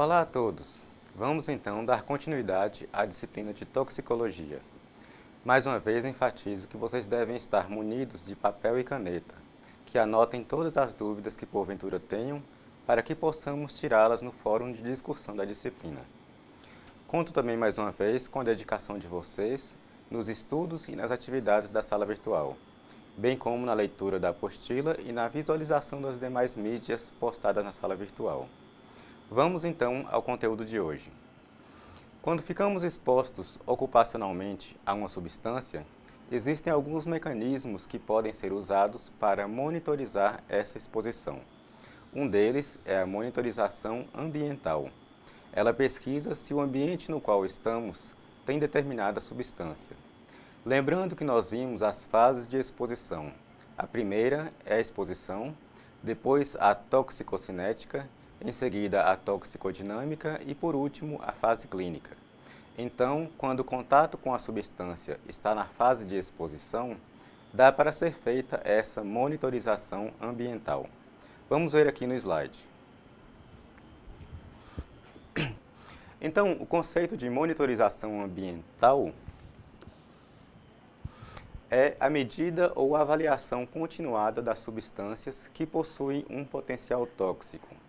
Olá a todos! Vamos então dar continuidade à disciplina de toxicologia. Mais uma vez enfatizo que vocês devem estar munidos de papel e caneta, que anotem todas as dúvidas que porventura tenham, para que possamos tirá-las no fórum de discussão da disciplina. Conto também mais uma vez com a dedicação de vocês nos estudos e nas atividades da sala virtual, bem como na leitura da apostila e na visualização das demais mídias postadas na sala virtual. Vamos então ao conteúdo de hoje. Quando ficamos expostos ocupacionalmente a uma substância, existem alguns mecanismos que podem ser usados para monitorizar essa exposição. Um deles é a monitorização ambiental. Ela pesquisa se o ambiente no qual estamos tem determinada substância. Lembrando que nós vimos as fases de exposição. A primeira é a exposição, depois a toxicocinética, em seguida a toxicodinâmica e, por último, a fase clínica. Então, quando o contato com a substância está na fase de exposição, dá para ser feita essa monitorização ambiental. Vamos ver aqui no slide. Então, o conceito de monitorização ambiental é a medida ou avaliação continuada das substâncias que possuem um potencial tóxico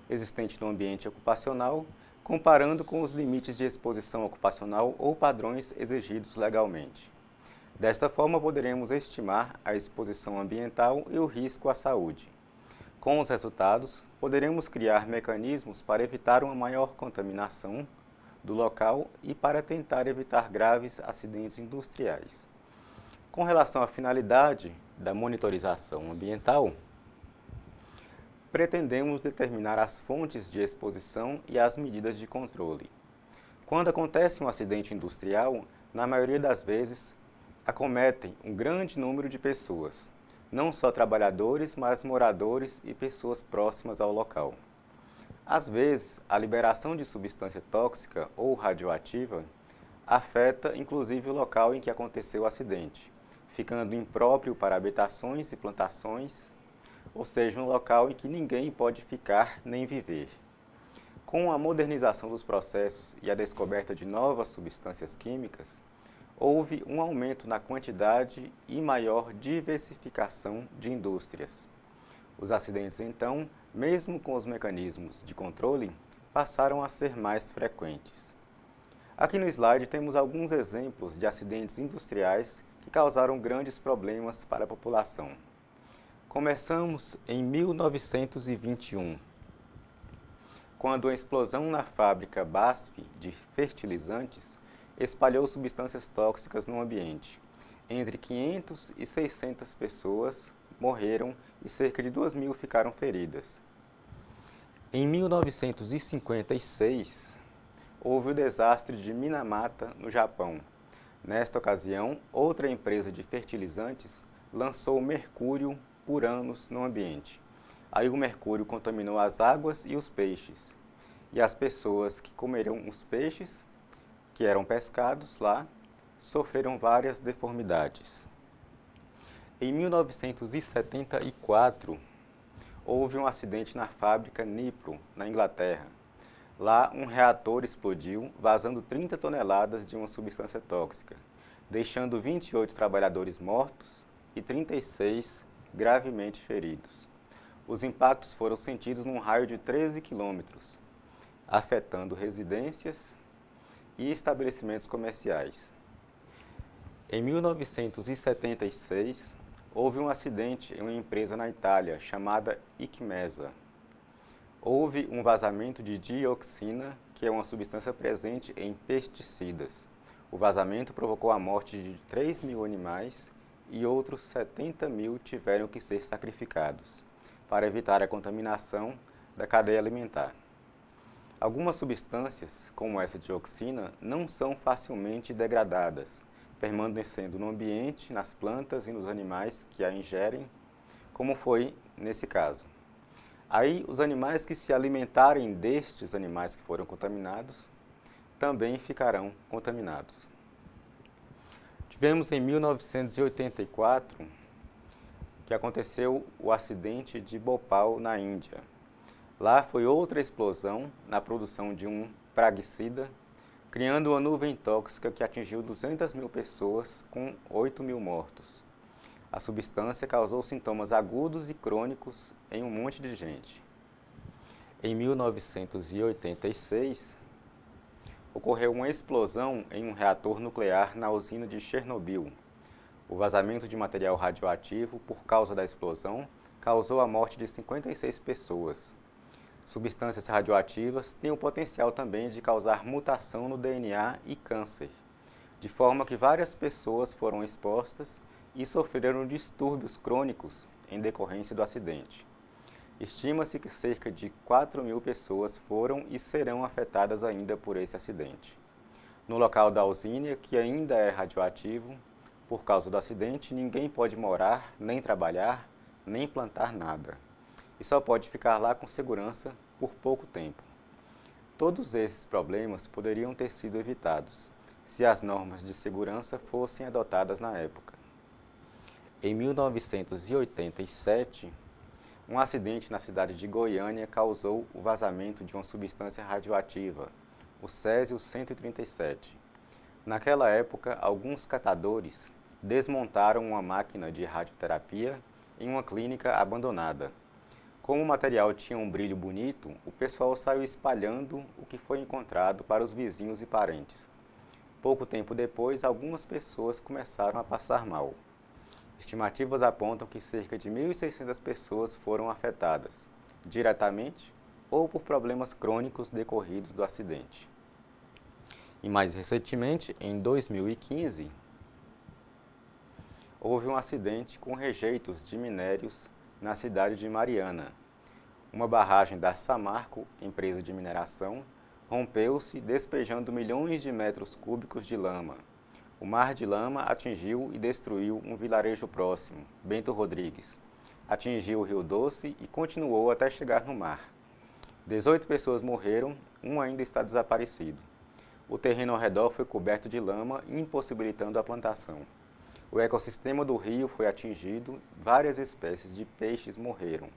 existente no ambiente ocupacional, comparando com os limites de exposição ocupacional ou padrões exigidos legalmente. Desta forma, poderemos estimar a exposição ambiental e o risco à saúde. Com os resultados, poderemos criar mecanismos para evitar uma maior contaminação do local e para tentar evitar graves acidentes industriais. Com relação à finalidade da monitorização ambiental, pretendemos determinar as fontes de exposição e as medidas de controle. Quando acontece um acidente industrial, na maioria das vezes, acometem um grande número de pessoas, não só trabalhadores, mas moradores e pessoas próximas ao local. Às vezes, a liberação de substância tóxica ou radioativa afeta inclusive o local em que aconteceu o acidente, ficando impróprio para habitações e plantações, ou seja, um local em que ninguém pode ficar nem viver. Com a modernização dos processos e a descoberta de novas substâncias químicas, houve um aumento na quantidade e maior diversificação de indústrias. Os acidentes, então, mesmo com os mecanismos de controle, passaram a ser mais frequentes. Aqui no slide temos alguns exemplos de acidentes industriais que causaram grandes problemas para a população. Começamos em 1921, quando uma explosão na fábrica BASF de fertilizantes espalhou substâncias tóxicas no ambiente. Entre 500 e 600 pessoas morreram e cerca de 2.000 ficaram feridas. Em 1956, houve o desastre de Minamata, no Japão. Nesta ocasião, outra empresa de fertilizantes lançou mercúrio por anos no ambiente. Aí o mercúrio contaminou as águas e os peixes. E as pessoas que comeram os peixes, que eram pescados lá, sofreram várias deformidades. Em 1974, houve um acidente na fábrica Nipro, na Inglaterra. Lá, um reator explodiu, vazando 30 toneladas de uma substância tóxica, deixando 28 trabalhadores mortos e 36 gravemente feridos. Os impactos foram sentidos num raio de 13 quilômetros, afetando residências e estabelecimentos comerciais. Em 1976, houve um acidente em uma empresa na Itália chamada Icmesa. Houve um vazamento de dioxina, que é uma substância presente em pesticidas. O vazamento provocou a morte de 3.000 animais e outros 70.000 tiveram que ser sacrificados, para evitar a contaminação da cadeia alimentar. Algumas substâncias, como essa dioxina, não são facilmente degradadas, permanecendo no ambiente, nas plantas e nos animais que a ingerem, como foi nesse caso. Aí, os animais que se alimentarem destes animais que foram contaminados, também ficarão contaminados. Tivemos em 1984, que aconteceu o acidente de Bhopal, na Índia. Lá foi outra explosão na produção de um praguicida, criando uma nuvem tóxica que atingiu 200 mil pessoas, com 8 mil mortos. A substância causou sintomas agudos e crônicos em um monte de gente. Em 1986, ocorreu uma explosão em um reator nuclear na usina de Chernobyl. O vazamento de material radioativo por causa da explosão causou a morte de 56 pessoas. Substâncias radioativas têm o potencial também de causar mutação no DNA e câncer, de forma que várias pessoas foram expostas e sofreram distúrbios crônicos em decorrência do acidente. Estima-se que cerca de 4 mil pessoas foram e serão afetadas ainda por esse acidente. No local da usina, que ainda é radioativo, por causa do acidente, ninguém pode morar, nem trabalhar, nem plantar nada. E só pode ficar lá com segurança por pouco tempo. Todos esses problemas poderiam ter sido evitados se as normas de segurança fossem adotadas na época. Em 1987, um acidente na cidade de Goiânia causou o vazamento de uma substância radioativa, o Césio-137. Naquela época, alguns catadores desmontaram uma máquina de radioterapia em uma clínica abandonada. Como o material tinha um brilho bonito, o pessoal saiu espalhando o que foi encontrado para os vizinhos e parentes. Pouco tempo depois, algumas pessoas começaram a passar mal. Estimativas apontam que cerca de 1.600 pessoas foram afetadas, diretamente ou por problemas crônicos decorridos do acidente. E mais recentemente, em 2015, houve um acidente com rejeitos de minérios na cidade de Mariana. Uma barragem da Samarco, empresa de mineração, rompeu-se, despejando milhões de metros cúbicos de lama. O mar de lama atingiu e destruiu um vilarejo próximo, Bento Rodrigues. Atingiu o Rio Doce e continuou até chegar no mar. 18 pessoas morreram, um ainda está desaparecido. O terreno ao redor foi coberto de lama, impossibilitando a plantação. O ecossistema do rio foi atingido, várias espécies de peixes morreram.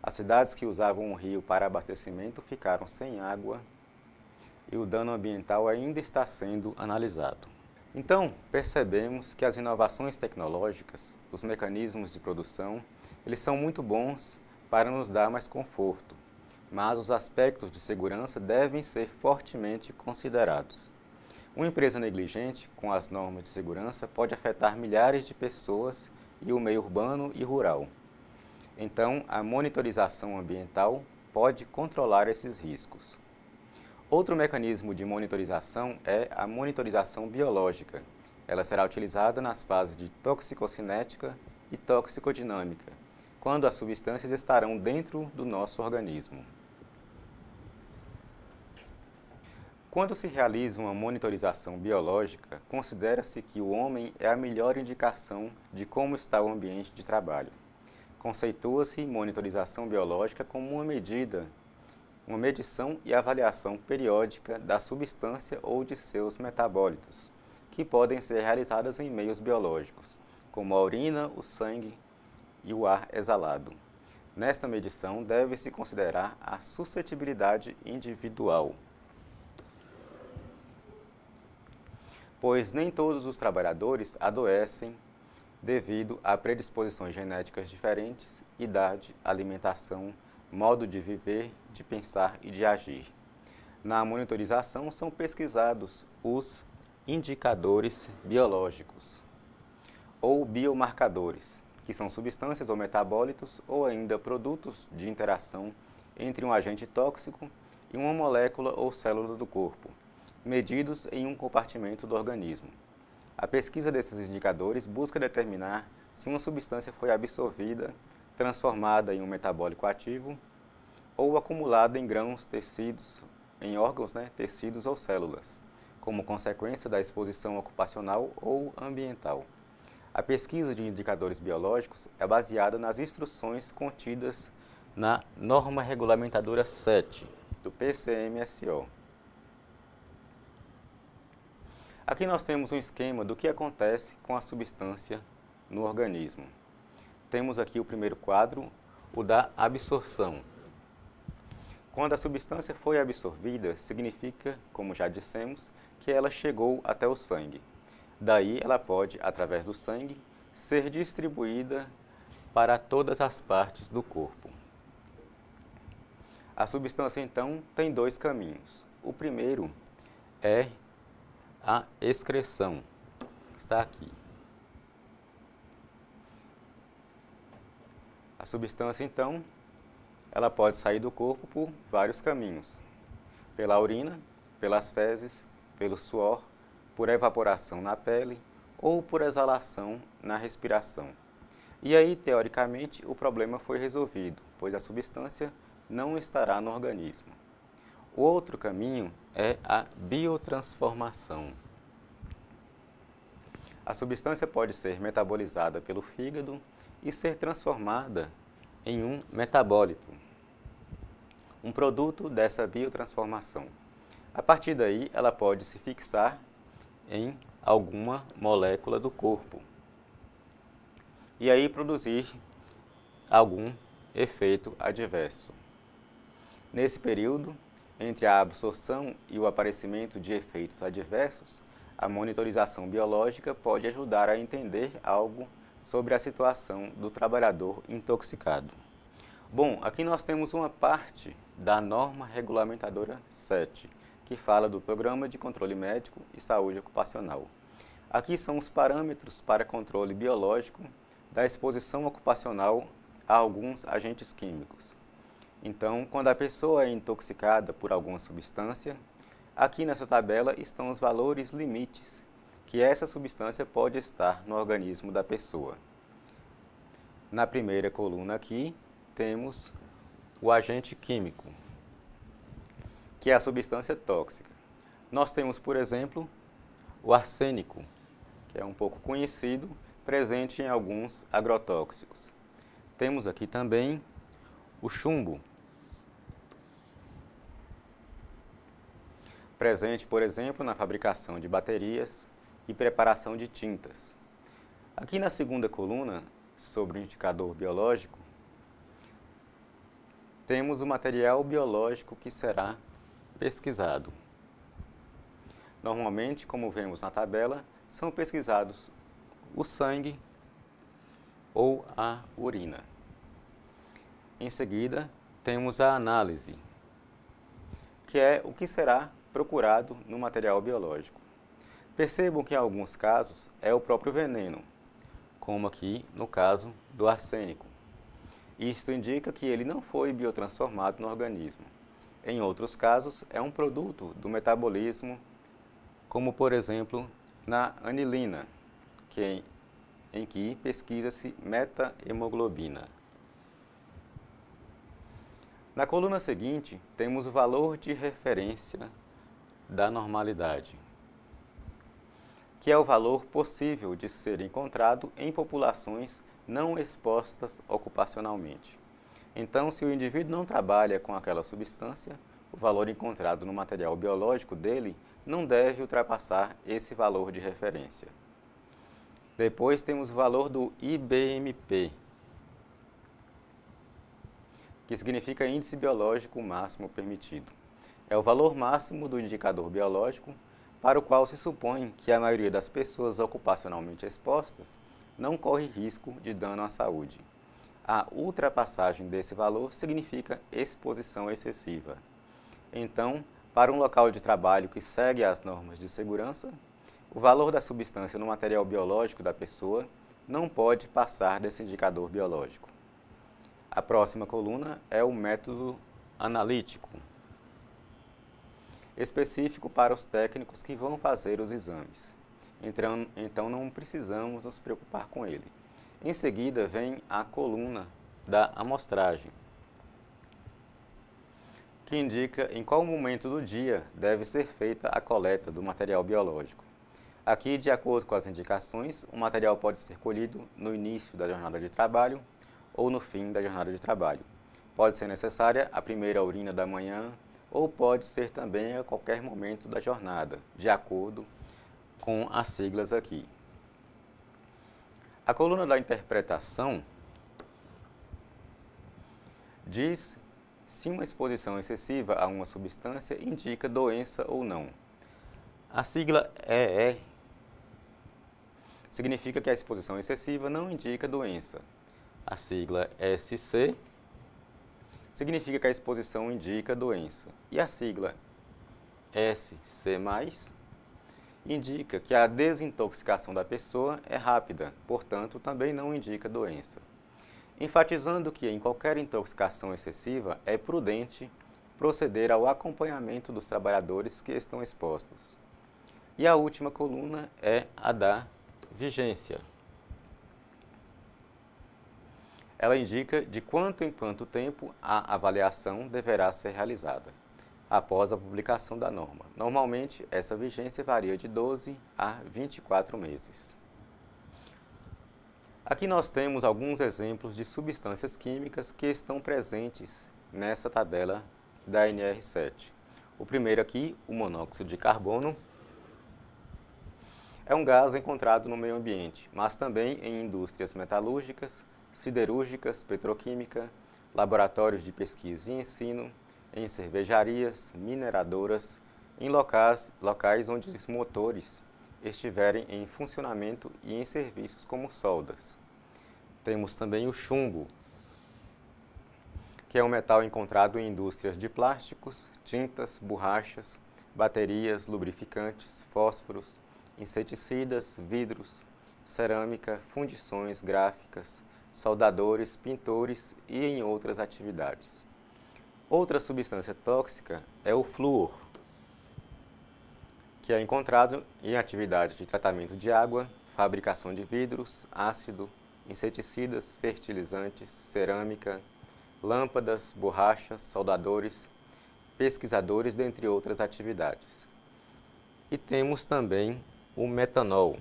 As cidades que usavam o rio para abastecimento ficaram sem água e o dano ambiental ainda está sendo analisado. Então, percebemos que as inovações tecnológicas, os mecanismos de produção, eles são muito bons para nos dar mais conforto, mas os aspectos de segurança devem ser fortemente considerados. Uma empresa negligente com as normas de segurança pode afetar milhares de pessoas e o meio urbano e rural. Então, a monitorização ambiental pode controlar esses riscos. Outro mecanismo de monitorização é a monitorização biológica. Ela será utilizada nas fases de toxicocinética e toxicodinâmica, quando as substâncias estarão dentro do nosso organismo. Quando se realiza uma monitorização biológica, considera-se que o homem é a melhor indicação de como está o ambiente de trabalho. Conceitua-se monitorização biológica como uma medição e avaliação periódica da substância ou de seus metabólitos, que podem ser realizadas em meios biológicos, como a urina, o sangue e o ar exalado. Nesta medição, deve-se considerar a suscetibilidade individual, pois nem todos os trabalhadores adoecem devido a predisposições genéticas diferentes, idade, alimentação, modo de viver, de pensar e de agir. Na monitorização são pesquisados os indicadores biológicos ou biomarcadores, que são substâncias ou metabólitos ou ainda produtos de interação entre um agente tóxico e uma molécula ou célula do corpo, medidos em um compartimento do organismo. A pesquisa desses indicadores busca determinar se uma substância foi absorvida, transformada em um metabólico ativo ou acumulada em grãos, tecidos, em órgãos, tecidos ou células, como consequência da exposição ocupacional ou ambiental. A pesquisa de indicadores biológicos é baseada nas instruções contidas na Norma Regulamentadora 7 do PCMSO. Aqui nós temos um esquema do que acontece com a substância no organismo. Temos aqui o primeiro quadro, o da absorção. Quando a substância foi absorvida, significa, como já dissemos, que ela chegou até o sangue. Daí ela pode, através do sangue, ser distribuída para todas as partes do corpo. A substância, então, tem dois caminhos. O primeiro é a excreção, que está aqui. A substância, então, ela pode sair do corpo por vários caminhos. Pela urina, pelas fezes, pelo suor, por evaporação na pele ou por exalação na respiração. E aí, teoricamente, o problema foi resolvido, pois a substância não estará no organismo. O outro caminho é a biotransformação. A substância pode ser metabolizada pelo fígado e ser transformada em um metabólito, um produto dessa biotransformação. A partir daí, ela pode se fixar em alguma molécula do corpo e aí produzir algum efeito adverso. Nesse período, entre a absorção e o aparecimento de efeitos adversos, a monitorização biológica pode ajudar a entender algo sobre a situação do trabalhador intoxicado. Bom, aqui nós temos uma parte da norma regulamentadora 7, que fala do Programa de Controle Médico e Saúde Ocupacional. Aqui são os parâmetros para controle biológico da exposição ocupacional a alguns agentes químicos. Então, quando a pessoa é intoxicada por alguma substância, aqui nessa tabela estão os valores limites que essa substância pode estar no organismo da pessoa. Na primeira coluna aqui, temos o agente químico, que é a substância tóxica. Nós temos, por exemplo, o arsênico, que é um pouco conhecido, presente em alguns agrotóxicos. Temos aqui também o chumbo, presente, por exemplo, na fabricação de baterias e preparação de tintas. Aqui na segunda coluna, sobre o indicador biológico, temos o material biológico que será pesquisado. Normalmente, como vemos na tabela, são pesquisados o sangue ou a urina. Em seguida, temos a análise, que é o que será procurado no material biológico. Percebam que em alguns casos é o próprio veneno, como aqui no caso do arsênico. Isto indica que ele não foi biotransformado no organismo. Em outros casos, é um produto do metabolismo, como por exemplo na anilina, em que pesquisa-se meta-hemoglobina. Na coluna seguinte, temos o valor de referência da normalidade, que é o valor possível de ser encontrado em populações não expostas ocupacionalmente. Então, se o indivíduo não trabalha com aquela substância, o valor encontrado no material biológico dele não deve ultrapassar esse valor de referência. Depois temos o valor do IBMP, que significa Índice Biológico Máximo Permitido. É o valor máximo do indicador biológico para o qual se supõe que a maioria das pessoas ocupacionalmente expostas não corre risco de dano à saúde. A ultrapassagem desse valor significa exposição excessiva. Então, para um local de trabalho que segue as normas de segurança, o valor da substância no material biológico da pessoa não pode passar desse indicador biológico. A próxima coluna é o método analítico, específico para os técnicos que vão fazer os exames. Então não precisamos nos preocupar com ele. Em seguida vem a coluna da amostragem, que indica em qual momento do dia deve ser feita a coleta do material biológico. Aqui, de acordo com as indicações, o material pode ser colhido no início da jornada de trabalho ou no fim da jornada de trabalho. Pode ser necessária a primeira urina da manhã ou pode ser também a qualquer momento da jornada, de acordo com as siglas aqui. A coluna da interpretação diz se uma exposição excessiva a uma substância indica doença ou não. A sigla EE significa que a exposição excessiva não indica doença. A sigla SC significa que a exposição indica doença. E a sigla SC+, indica que a desintoxicação da pessoa é rápida, portanto, também não indica doença. Enfatizando que em qualquer intoxicação excessiva é prudente proceder ao acompanhamento dos trabalhadores que estão expostos. E a última coluna é a da vigência. Ela indica de quanto em quanto tempo a avaliação deverá ser realizada, após a publicação da norma. Normalmente, essa vigência varia de 12 a 24 meses. Aqui nós temos alguns exemplos de substâncias químicas que estão presentes nessa tabela da NR7. O primeiro aqui, o monóxido de carbono, é um gás encontrado no meio ambiente, mas também em indústrias metalúrgicas, siderúrgicas, petroquímica, laboratórios de pesquisa e ensino, em cervejarias, mineradoras, em locais onde os motores estiverem em funcionamento e em serviços como soldas. Temos também o chumbo, que é um metal encontrado em indústrias de plásticos, tintas, borrachas, baterias, lubrificantes, fósforos, inseticidas, vidros, cerâmica, fundições gráficas, soldadores, pintores e em outras atividades. Outra substância tóxica é o flúor, que é encontrado em atividades de tratamento de água, fabricação de vidros, ácido, inseticidas, fertilizantes, cerâmica, lâmpadas, borrachas, soldadores, pesquisadores, dentre outras atividades. E temos também o metanol,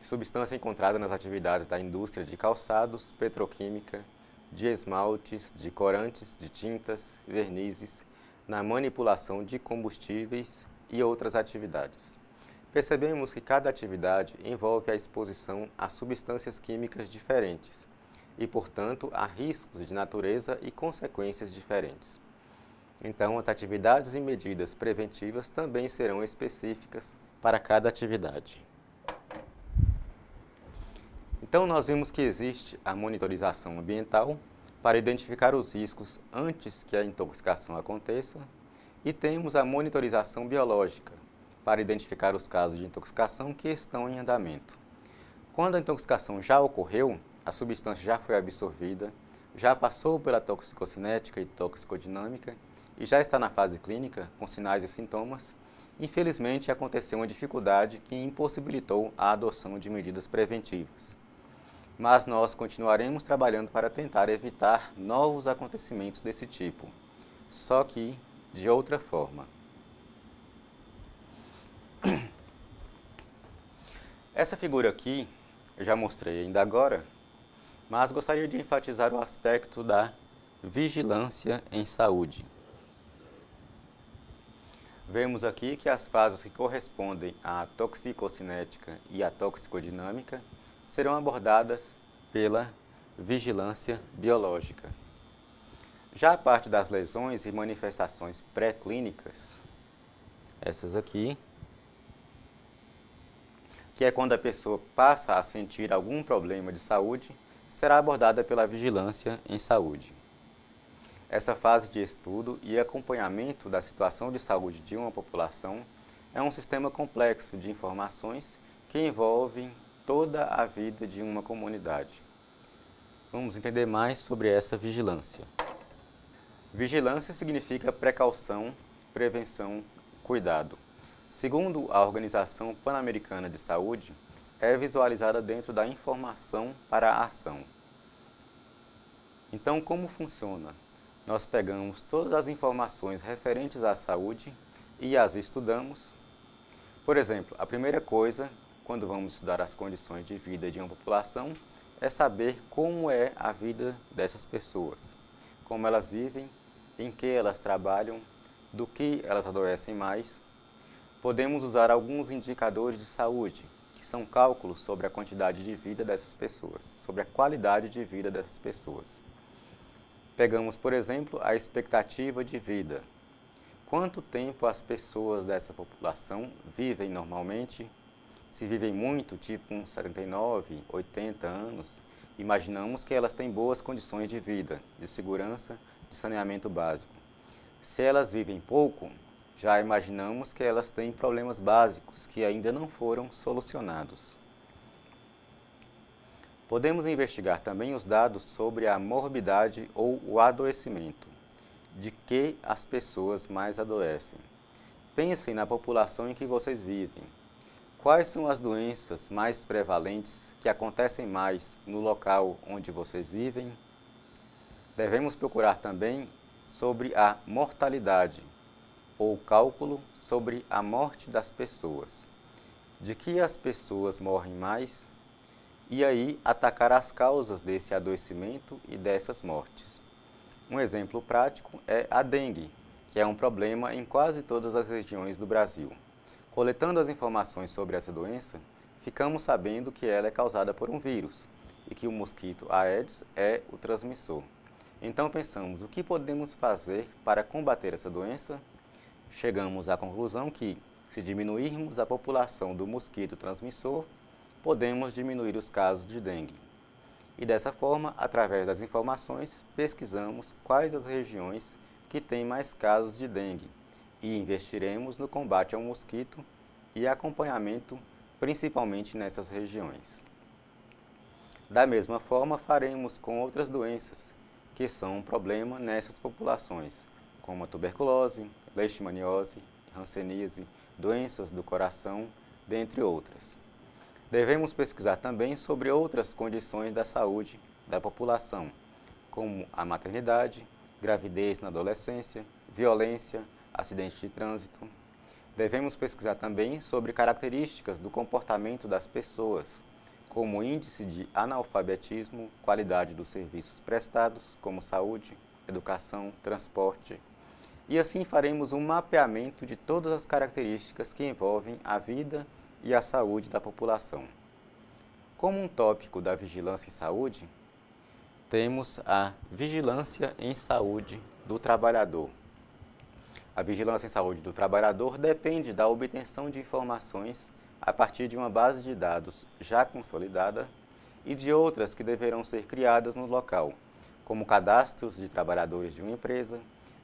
substância encontrada nas atividades da indústria de calçados, petroquímica, de esmaltes, de corantes, de tintas, vernizes, na manipulação de combustíveis e outras atividades. Percebemos que cada atividade envolve a exposição a substâncias químicas diferentes e, portanto, a riscos de natureza e consequências diferentes. Então, as atividades e medidas preventivas também serão específicas para cada atividade. Então, nós vimos que existe a monitorização ambiental para identificar os riscos antes que a intoxicação aconteça, e temos a monitorização biológica para identificar os casos de intoxicação que estão em andamento. Quando a intoxicação já ocorreu, a substância já foi absorvida, já passou pela toxicocinética e toxicodinâmica e já está na fase clínica, com sinais e sintomas, infelizmente aconteceu uma dificuldade que impossibilitou a adoção de medidas preventivas. Mas nós continuaremos trabalhando para tentar evitar novos acontecimentos desse tipo, só que de outra forma. Essa figura aqui eu já mostrei ainda agora, mas gostaria de enfatizar o aspecto da vigilância em saúde. Vemos aqui que as fases que correspondem à toxicocinética e à toxicodinâmica serão abordadas pela vigilância biológica. Já a parte das lesões e manifestações pré-clínicas, essas aqui, que é quando a pessoa passa a sentir algum problema de saúde, será abordada pela vigilância em saúde. Essa fase de estudo e acompanhamento da situação de saúde de uma população é um sistema complexo de informações que envolvem toda a vida de uma comunidade. Vamos entender mais sobre essa vigilância. Vigilância significa precaução, prevenção, cuidado. Segundo a Organização Pan-Americana de Saúde, é visualizada dentro da informação para a ação. Então, como funciona? Nós pegamos todas as informações referentes à saúde e as estudamos. Por exemplo, a primeira coisa, quando vamos estudar as condições de vida de uma população, é saber como é a vida dessas pessoas, como elas vivem, em que elas trabalham, do que elas adoecem mais. Podemos usar alguns indicadores de saúde, que são cálculos sobre a quantidade de vida dessas pessoas, sobre a qualidade de vida dessas pessoas. Pegamos, por exemplo, a expectativa de vida. Quanto tempo as pessoas dessa população vivem normalmente? Se vivem muito, tipo uns 79, 80 anos, imaginamos que elas têm boas condições de vida, de segurança, de saneamento básico. Se elas vivem pouco, já imaginamos que elas têm problemas básicos que ainda não foram solucionados. Podemos investigar também os dados sobre a morbidade ou o adoecimento, de que as pessoas mais adoecem. Pensem na população em que vocês vivem. Quais são as doenças mais prevalentes que acontecem mais no local onde vocês vivem? Devemos procurar também sobre a mortalidade, ou cálculo sobre a morte das pessoas. De que as pessoas morrem mais? E aí atacar as causas desse adoecimento e dessas mortes. Um exemplo prático é a dengue, que é um problema em quase todas as regiões do Brasil. Coletando as informações sobre essa doença, ficamos sabendo que ela é causada por um vírus e que o mosquito Aedes é o transmissor. Então pensamos, o que podemos fazer para combater essa doença? Chegamos à conclusão que, se diminuirmos a população do mosquito transmissor, podemos diminuir os casos de dengue. E dessa forma, através das informações, pesquisamos quais as regiões que têm mais casos de dengue e investiremos no combate ao mosquito e acompanhamento, principalmente nessas regiões. Da mesma forma, faremos com outras doenças, que são um problema nessas populações, como a tuberculose, leishmaniose, hanseníase, doenças do coração, dentre outras. Devemos pesquisar também sobre outras condições da saúde da população, como a maternidade, gravidez na adolescência, violência, acidente de trânsito. Devemos pesquisar também sobre características do comportamento das pessoas, como índice de analfabetismo, qualidade dos serviços prestados, como saúde, educação, transporte. E assim faremos um mapeamento de todas as características que envolvem a vida e a saúde da população. Como um tópico da vigilância em saúde, temos a vigilância em saúde do trabalhador. A vigilância em saúde do trabalhador depende da obtenção de informações a partir de uma base de dados já consolidada e de outras que deverão ser criadas no local, como cadastros de trabalhadores de uma empresa,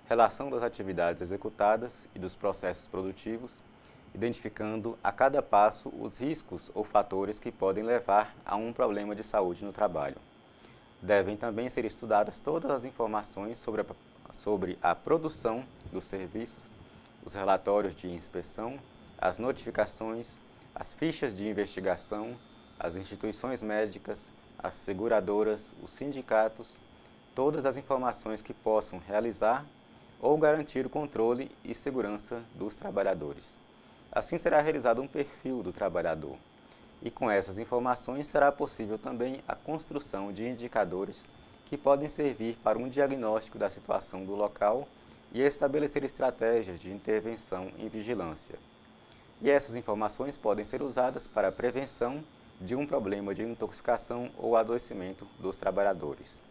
relação das atividades executadas e dos processos produtivos, identificando a cada passo os riscos ou fatores que podem levar a um problema de saúde no trabalho. Devem também ser estudadas todas as informações sobre a produção dos serviços, os relatórios de inspeção, as notificações, as fichas de investigação, as instituições médicas, as seguradoras, os sindicatos, todas as informações que possam realizar ou garantir o controle e segurança dos trabalhadores. Assim será realizado um perfil do trabalhador e com essas informações será possível também a construção de indicadores que podem servir para um diagnóstico da situação do local e estabelecer estratégias de intervenção em vigilância. E essas informações podem ser usadas para a prevenção de um problema de intoxicação ou adoecimento dos trabalhadores.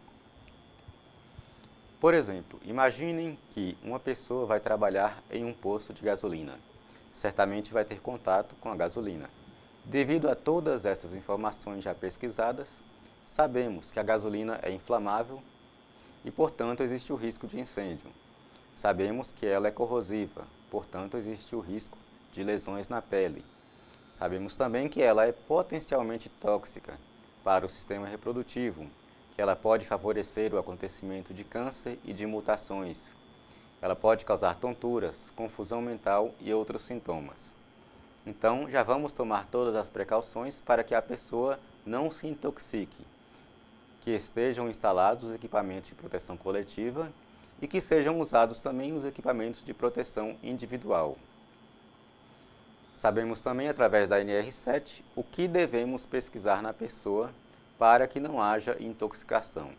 Por exemplo, imaginem que uma pessoa vai trabalhar em um posto de gasolina. Certamente vai ter contato com a gasolina. Devido a todas essas informações já pesquisadas, sabemos que a gasolina é inflamável e, portanto, existe o risco de incêndio. Sabemos que ela é corrosiva, portanto, existe o risco de lesões na pele. Sabemos também que ela é potencialmente tóxica para o sistema reprodutivo, que ela pode favorecer o acontecimento de câncer e de mutações. Ela pode causar tonturas, confusão mental e outros sintomas. Então, já vamos tomar todas as precauções para que a pessoa não se intoxique, que estejam instalados os equipamentos de proteção coletiva e que sejam usados também os equipamentos de proteção individual. Sabemos também, através da NR7, o que devemos pesquisar na pessoa para que não haja intoxicação.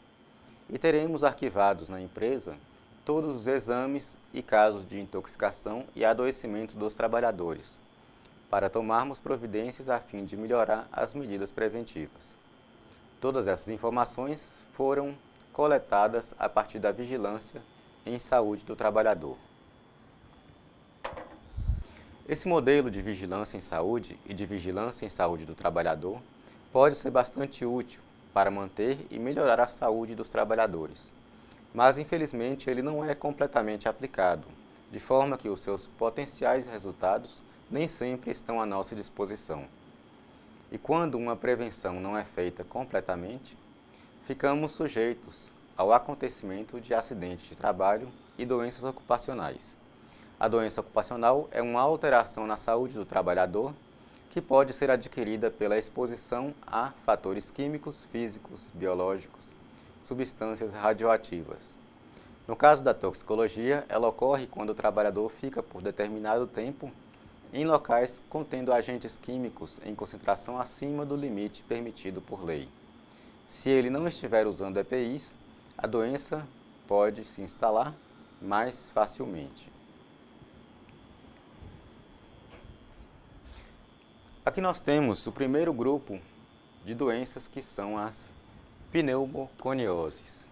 E teremos arquivados na empresa todos os exames e casos de intoxicação e adoecimento dos trabalhadores, para tomarmos providências a fim de melhorar as medidas preventivas. Todas essas informações foram coletadas a partir da vigilância em saúde do trabalhador. Esse modelo de vigilância em saúde e de vigilância em saúde do trabalhador pode ser bastante útil para manter e melhorar a saúde dos trabalhadores, mas infelizmente ele não é completamente aplicado, de forma que os seus potenciais resultados nem sempre estão à nossa disposição. E quando uma prevenção não é feita completamente, ficamos sujeitos ao acontecimento de acidentes de trabalho e doenças ocupacionais. A doença ocupacional é uma alteração na saúde do trabalhador que pode ser adquirida pela exposição a fatores químicos, físicos, biológicos, substâncias radioativas. No caso da toxicologia, ela ocorre quando o trabalhador fica por determinado tempo em locais contendo agentes químicos em concentração acima do limite permitido por lei. Se ele não estiver usando EPIs, a doença pode se instalar mais facilmente. Aqui nós temos o primeiro grupo de doenças, que são as pneumoconioses.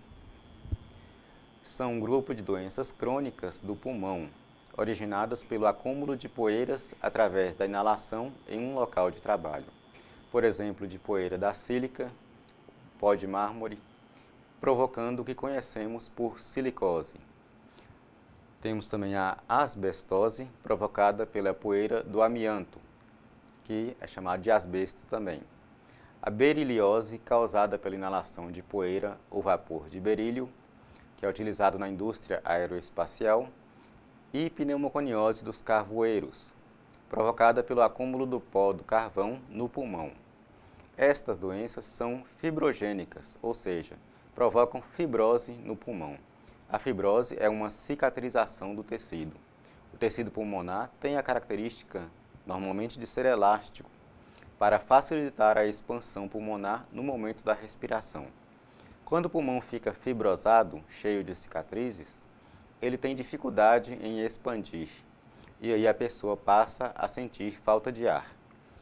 São um grupo de doenças crônicas do pulmão, originadas pelo acúmulo de poeiras através da inalação em um local de trabalho. Por exemplo, de poeira da sílica, pó de mármore, provocando o que conhecemos por silicose. Temos também a asbestose, provocada pela poeira do amianto, que é chamado de asbesto também. A beriliose, causada pela inalação de poeira ou vapor de berílio, que é utilizado na indústria aeroespacial, e pneumoconiose dos carvoeiros, provocada pelo acúmulo do pó do carvão no pulmão. Estas doenças são fibrogênicas, ou seja, provocam fibrose no pulmão. A fibrose é uma cicatrização do tecido. O tecido pulmonar tem a característica, normalmente, de ser elástico, para facilitar a expansão pulmonar no momento da respiração. Quando o pulmão fica fibrosado, cheio de cicatrizes, ele tem dificuldade em expandir, e aí a pessoa passa a sentir falta de ar.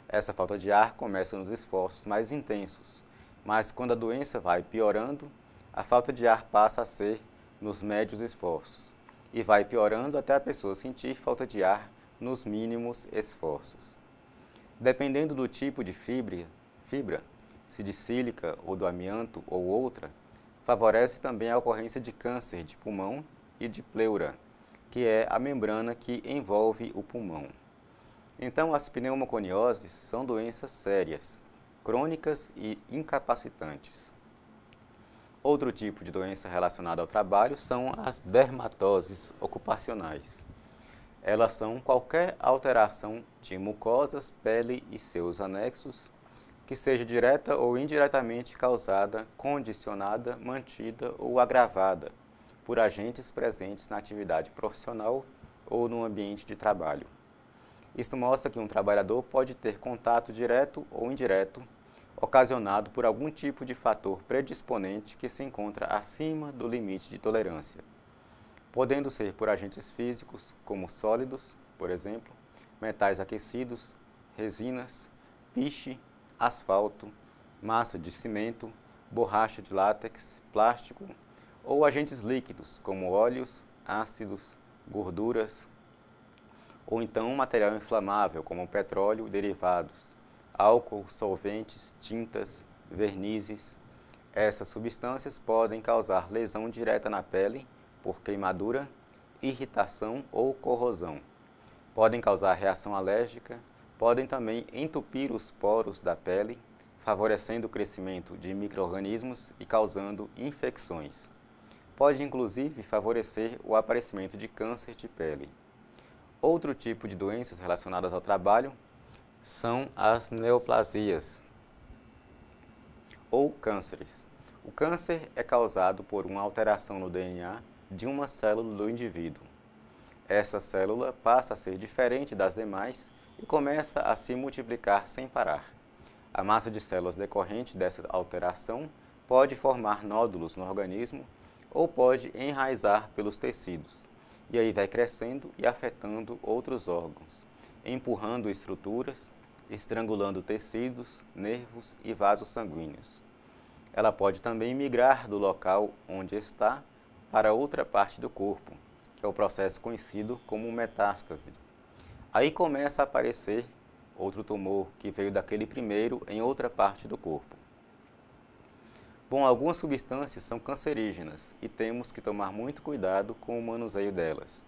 Essa falta de ar começa nos esforços mais intensos, mas quando a doença vai piorando, a falta de ar passa a ser nos médios esforços, e vai piorando até a pessoa sentir falta de ar nos mínimos esforços. Dependendo do tipo de fibra, se de sílica ou do amianto ou outra, favorece também a ocorrência de câncer de pulmão e de pleura, que é a membrana que envolve o pulmão. Então, as pneumoconioses são doenças sérias, crônicas e incapacitantes. Outro tipo de doença relacionada ao trabalho são as dermatoses ocupacionais. Elas são qualquer alteração de mucosas, pele e seus anexos, que seja direta ou indiretamente causada, condicionada, mantida ou agravada por agentes presentes na atividade profissional ou no ambiente de trabalho. Isto mostra que um trabalhador pode ter contato direto ou indireto, ocasionado por algum tipo de fator predisponente que se encontra acima do limite de tolerância, podendo ser por agentes físicos, como sólidos, por exemplo, metais aquecidos, resinas, piche, asfalto, massa de cimento, borracha de látex, plástico, ou agentes líquidos, como óleos, ácidos, gorduras, ou então material inflamável, como petróleo e derivados, álcool, solventes, tintas, vernizes. Essas substâncias podem causar lesão direta na pele por queimadura, irritação ou corrosão. Podem causar reação alérgica, podem também entupir os poros da pele, favorecendo o crescimento de micro-organismos e causando infecções. Pode inclusive favorecer o aparecimento de câncer de pele. Outro tipo de doenças relacionadas ao trabalho são as neoplasias ou cânceres. O câncer é causado por uma alteração no DNA de uma célula do indivíduo. Essa célula passa a ser diferente das demais e começa a se multiplicar sem parar. A massa de células decorrente dessa alteração pode formar nódulos no organismo ou pode enraizar pelos tecidos, e aí vai crescendo e afetando outros órgãos, empurrando estruturas, estrangulando tecidos, nervos e vasos sanguíneos. Ela pode também migrar do local onde está para outra parte do corpo, que é o processo conhecido como metástase. Aí começa a aparecer outro tumor que veio daquele primeiro em outra parte do corpo. Bom, algumas substâncias são cancerígenas e temos que tomar muito cuidado com o manuseio delas.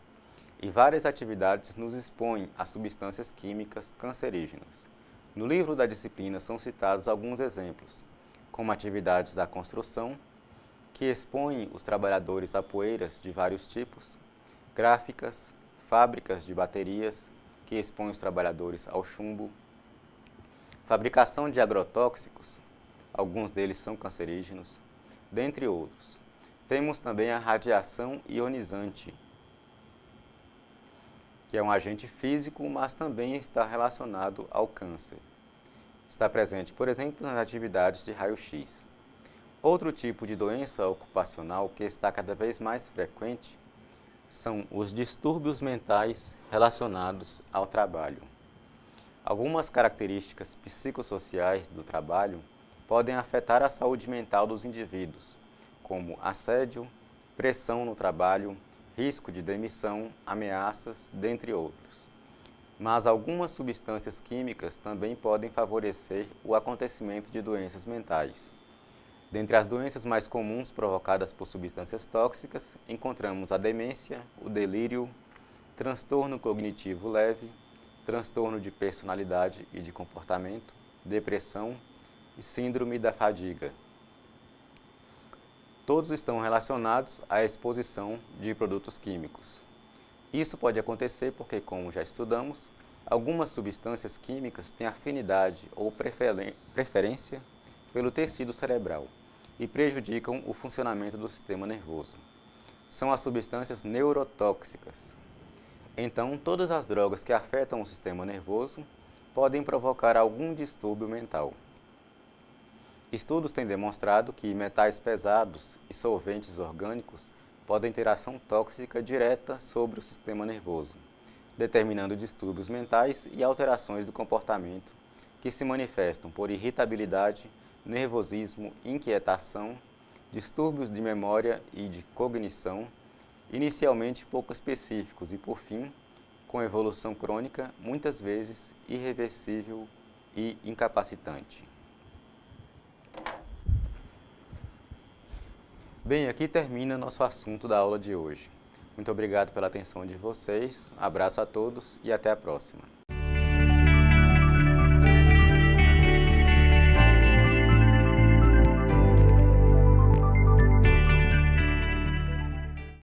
E várias atividades nos expõem a substâncias químicas cancerígenas. No livro da disciplina são citados alguns exemplos, como atividades da construção, que expõem os trabalhadores a poeiras de vários tipos, gráficas, fábricas de baterias, que expõem os trabalhadores ao chumbo, fabricação de agrotóxicos, alguns deles são cancerígenos, dentre outros. Temos também a radiação ionizante, que é um agente físico, mas também está relacionado ao câncer. Está presente, por exemplo, nas atividades de raio-x. Outro tipo de doença ocupacional que está cada vez mais frequente são os distúrbios mentais relacionados ao trabalho. Algumas características psicossociais do trabalho podem afetar a saúde mental dos indivíduos, como assédio, pressão no trabalho, risco de demissão, ameaças, dentre outros. Mas algumas substâncias químicas também podem favorecer o acontecimento de doenças mentais. Dentre as doenças mais comuns provocadas por substâncias tóxicas, encontramos a demência, o delírio, transtorno cognitivo leve, transtorno de personalidade e de comportamento, depressão e síndrome da fadiga. Todos estão relacionados à exposição de produtos químicos. Isso pode acontecer porque, como já estudamos, algumas substâncias químicas têm afinidade ou preferência pelo tecido cerebral e prejudicam o funcionamento do sistema nervoso. São as substâncias neurotóxicas. Então, todas as drogas que afetam o sistema nervoso podem provocar algum distúrbio mental. Estudos têm demonstrado que metais pesados e solventes orgânicos podem ter ação tóxica direta sobre o sistema nervoso, determinando distúrbios mentais e alterações do comportamento que se manifestam por irritabilidade, nervosismo, inquietação, distúrbios de memória e de cognição, inicialmente pouco específicos e, por fim, com evolução crônica, muitas vezes irreversível e incapacitante. Bem, aqui termina nosso assunto da aula de hoje. Muito obrigado pela atenção de vocês, abraço a todos e até a próxima.